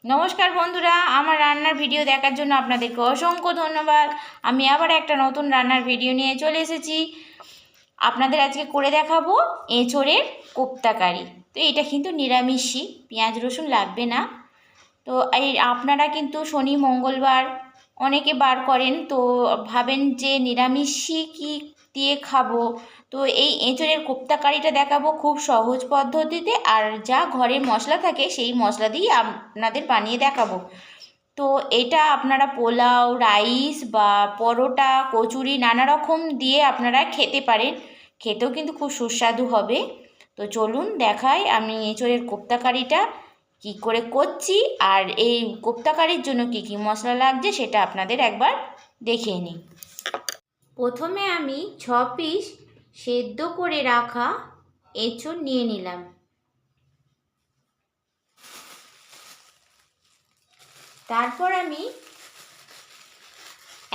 নমস্কার বন্ধুরা, আমার রান্নার ভিডিও দেখার জন্য আপনাদেরকে অসংখ্য ধন্যবাদ। আমি আবার একটা নতুন রান্নার ভিডিও নিয়ে চলে এসেছি। আপনাদের আজকে করে দেখাবো এঁচোড়ের কোপ্তা কারি। তো এটা কিন্তু নিরামিষই, পেঁয়াজ রসুন লাগবে না। তো এই আপনারা কিন্তু শনি মঙ্গলবার অনেকে বার করেন, তো ভাবেন যে নিরামিষই কি দিয়ে খাবো। তো এই এঁচোড়ের কোপ্তা কারিটা দেখাবো খুব সহজ পদ্ধতিতে, আর যা ঘরের মশলা থাকে সেই মশলা দিয়েই আপনাদের বানিয়ে দেখাবো। তো এটা আপনারা পোলাও, রাইস বা পরোটা, কচুরি নানা রকম দিয়ে আপনারা খেতে পারেন। খেতেও কিন্তু খুব সুস্বাদু হবে। তো চলুন দেখাই আমি এঁচোড়ের কোপ্তা কারিটা কী করে করছি, আর এই কোপ্তা কারির জন্য কী কী মশলা লাগছে সেটা আপনাদের একবার দেখিয়ে নিই। প্রথমে আমি 6 পিস সেদ্ধ করে রাখা এঁচোড় নিয়ে নিলাম। তারপর আমি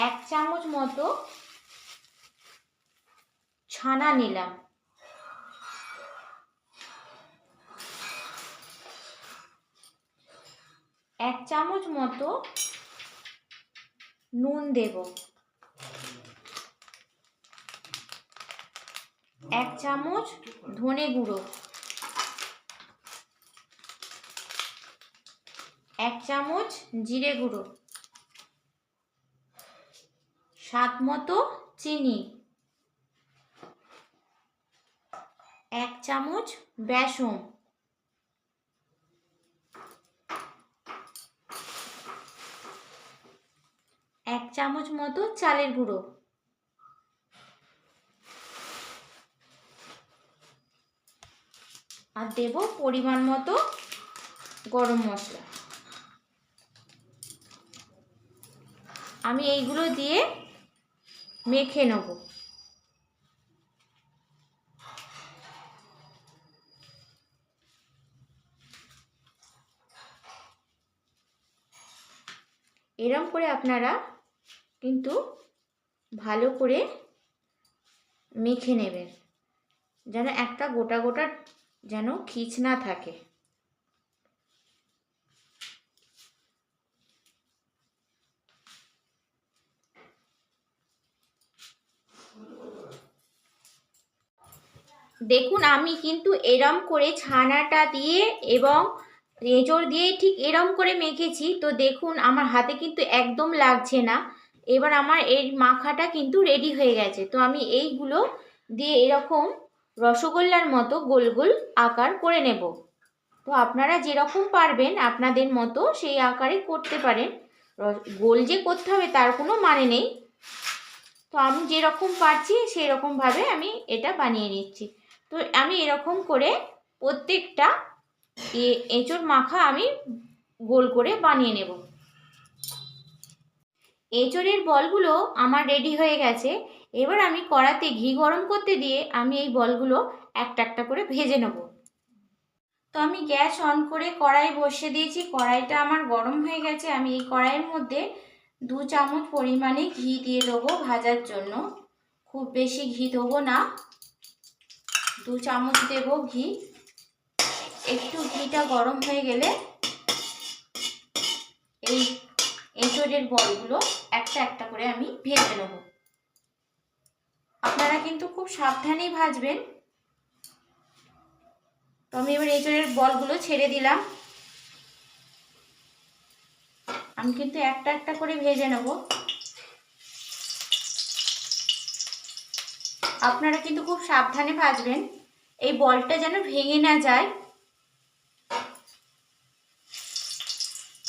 1 চামচ মতো ছানা নিলাম। এক চামচ মতো নুন দেব। 1 চামচ ধনে গুঁড়ো, 1 চামচ জিরে গুঁড়ো, স্বাদ মতো চিনি, 1 চামচ বেসন, 1 চামচ মতো চালের গুঁড়ো, আর দেব পরিমাণ মতো গরম মশলা। আমি এইগুলো দিয়ে মেখে নেব। এরম করে আপনারা কিন্তু ভালো করে মেখে নেবেন, যেন একটা গোটা গোটা যেন খিচ না থাকে। দেখুন আমি কিন্তু এরম করে ছানাটা দিয়ে এবং এঁচোড় দিয়ে ঠিক এরম করে মেখেছি। তো দেখুন আমার হাতে কিন্তু একদম লাগছে না। এবার আমার এই মাখাটা কিন্তু রেডি হয়ে গেছে। তো আমি এইগুলো দিয়ে এরকম রসগোল্লার মতো গোল গোল আকার করে নেব। তো আপনারা যেরকম পারবেন আপনাদের মতো সেই আকারে করতে পারেন। গোল যে করতে হবে তার কোনো মানে নেই। তো আমি যেরকম পারছি সেই রকমভাবে আমি এটা বানিয়ে নিচ্ছি। তো আমি এরকম করে প্রত্যেকটা এঁচোড় মাখা আমি গোল করে বানিয়ে নেব। এঁচোড়ের বলগুলো আমার রেডি হয়ে গেছে। এবার আমি কড়াতে ঘি গরম করতে দিয়ে আমি এই বলগুলো একটা একটা করে ভেজে নেব। তো আমি গ্যাস অন করে কড়াই বসিয়ে দিয়েছি। কড়াইটা আমার গরম হয়ে গেছে। আমি এই কড়াইয়ের মধ্যে 2 চামচ পরিমাণে ঘি দিয়ে দেবো ভাজার জন্য। খুব বেশি ঘি দেবো না, 2 চামচ দেব ঘি। একটু ঘিটা গরম হয়ে গেলে এই এঁচোড়ের বলগুলো একটা একটা করে আমি ভেজে নেব। আপনারা কিন্তু খুব সাবধানেই ভাজবেন। তো আমি এবার এঁচোড়ের বলগুলো ছেড়ে দিলাম। আমি কিন্তু একটা একটা করে ভেজে নেব। আপনারা কিন্তু খুব সাবধানে ভাজবেন, এই বলটা যেন ভেঙে না যায়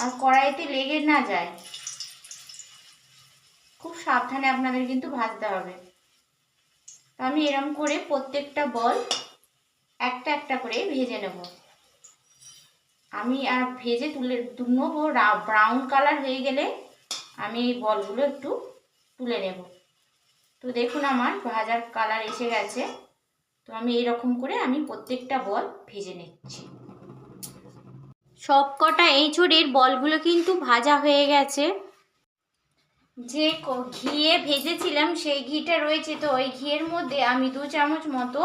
আর কড়াইতে লেগে না যায়। খুব সাবধানে আপনাদের কিন্তু ভাজতে হবে। তো আমি এরকম করে প্রত্যেকটা বল একটা একটা করে ভেজে নেব। আমি আর ভেজে তুলে নেবো। ব্রাউন কালার হয়ে গেলে আমি এই বলগুলো একটু তুলে নেব। তো দেখুন আমার ভাজার কালার এসে গেছে। তো আমি এইরকম করে আমি প্রত্যেকটা বল ভেজে নিচ্ছি। সব কটা এঁচোড়ের বলগুলো কিন্তু ভাজা হয়ে গেছে। যে ঘিয়ে ভেজেছিলাম সেই ঘিটা রয়েছে, তো ওই ঘিয়ের মধ্যে আমি 2 চামচ মতো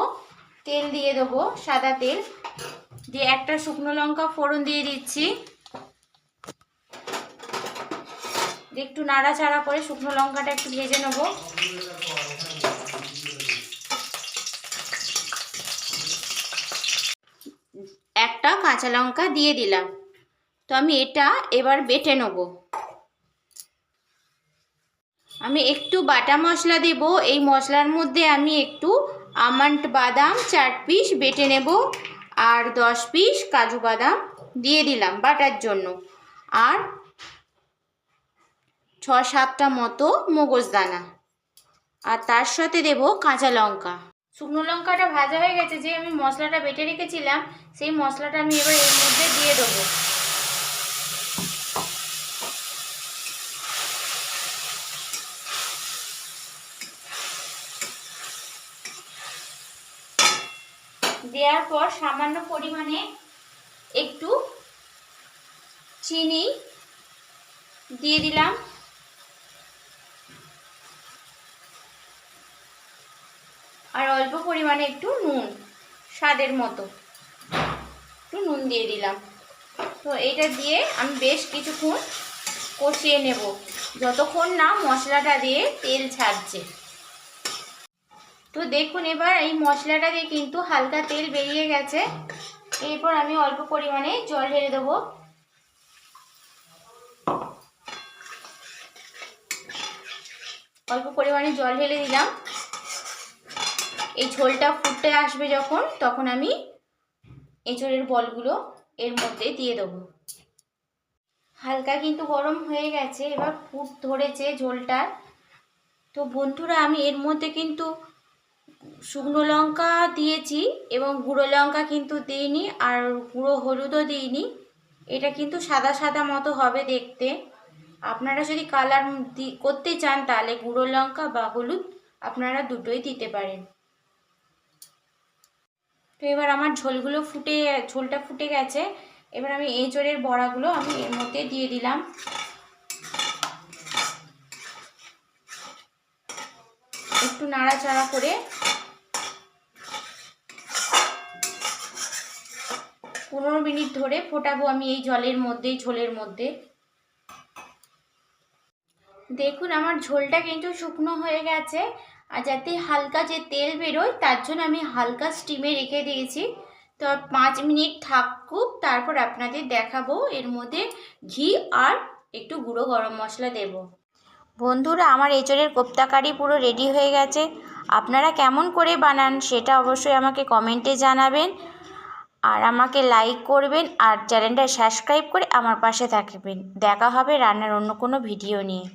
তেল দিয়ে দেবো, সাদা তেল দিয়ে একটা শুকনো লঙ্কা ফোড়ন দিয়ে দিচ্ছি। একটু নাড়াচাড়া করে শুকনো লঙ্কাটা একটু ভেজে নেব। একটা কাঁচা লঙ্কা দিয়ে দিলাম। তো আমি এটা এবার বেটে নেব। আমি একটু বাটা মশলা দেব। এই মশলার মধ্যে আমি একটু আমন্ড বাদাম 4 পিস বেটে নেব আর 10 পিস কাজু বাদাম দিয়ে দিলাম বাটার জন্য, আর 6-7টা মতো মগজদানা, আর তার সাথে দেব কাঁচা লঙ্কা। শুকনো লঙ্কাটা ভাজা হয়ে গেছে, যে আমি মশলাটা বেটে রেখেছিলাম সেই মশলাটা আমি এবার এর মধ্যে দিয়ে দেবো। দেওয়ার পর সামান্য পরিমাণে একটু চিনি দিয়ে দিলাম, আর অল্প পরিমাণে একটু নুন, স্বাদের মতো একটু নুন দিয়ে দিলাম। তো এইটা দিয়ে আমি বেশ কিছুক্ষণ কষিয়ে নেব, যতক্ষণ না মশলাটা দিয়ে তেল ছাড়ছে। তো দেখুন এবার এই মশলাটা দিয়ে কিন্তু হালকা তেল বেরিয়ে গেছে। এরপর আমি অল্প পরিমাণে জল ঢেলে দেবো। অল্প পরিমাণে জল ঢেলে দিলাম। এই ঝোলটা ফুটে আসবে যখন, তখন আমি এঁচোড়ের বলগুলো এর মধ্যে দিয়ে দেবো। হালকা কিন্তু গরম হয়ে গেছে, এবার ফুট ধরেছে ঝোলটার। তো বন্ধুরা আমি এর মধ্যে কিন্তু শুকনো লঙ্কা দিয়েছি এবং গুঁড়ো লঙ্কা কিন্তু দিইনি, আর গুঁড়ো হলুদও দিইনি। এটা কিন্তু সাদা সাদা মতো হবে দেখতে। আপনারা যদি কালার করতে চান তাহলে গুঁড়ো লঙ্কা বা হলুদ আপনারা দুটোই দিতে পারেন। তো এবার আমার ঝোলটা ফুটে গেছে। এবার আমি এঁচোড়ের বড়াগুলো আমি এর মধ্যে দিয়ে দিলাম। একটু নাড়াচাড়া করে 15 মিনিট ধরে ফোটাবো আমি এই ঝোলের মধ্যে। দেখুন আমার ঝোলটা কিন্তু শুকনো হয়ে গেছে, আর যাতে হালকা যে তেল বেরোয় তার জন্য আমি হালকা স্টিমে রেখে দিয়েছি। তো 5 মিনিট থাকুক, তারপর আপনাদের দেখাবো এর মধ্যে ঘি আর একটু গুঁড়ো গরম মশলা দেব। বন্ধুরা আমার এঁচোড়ের কোপ্তা কারি পুরো রেডি হয়ে গেছে। আপনারা কেমন করে বানান সেটা অবশ্যই আমাকে কমেন্টে জানাবেন, আর আমাকে লাইক করবেন আর চ্যানেলটা সাবস্ক্রাইব করে আমার পাশে থাকবেন। দেখা হবে রান্নার অন্য কোনো ভিডিও নিয়ে।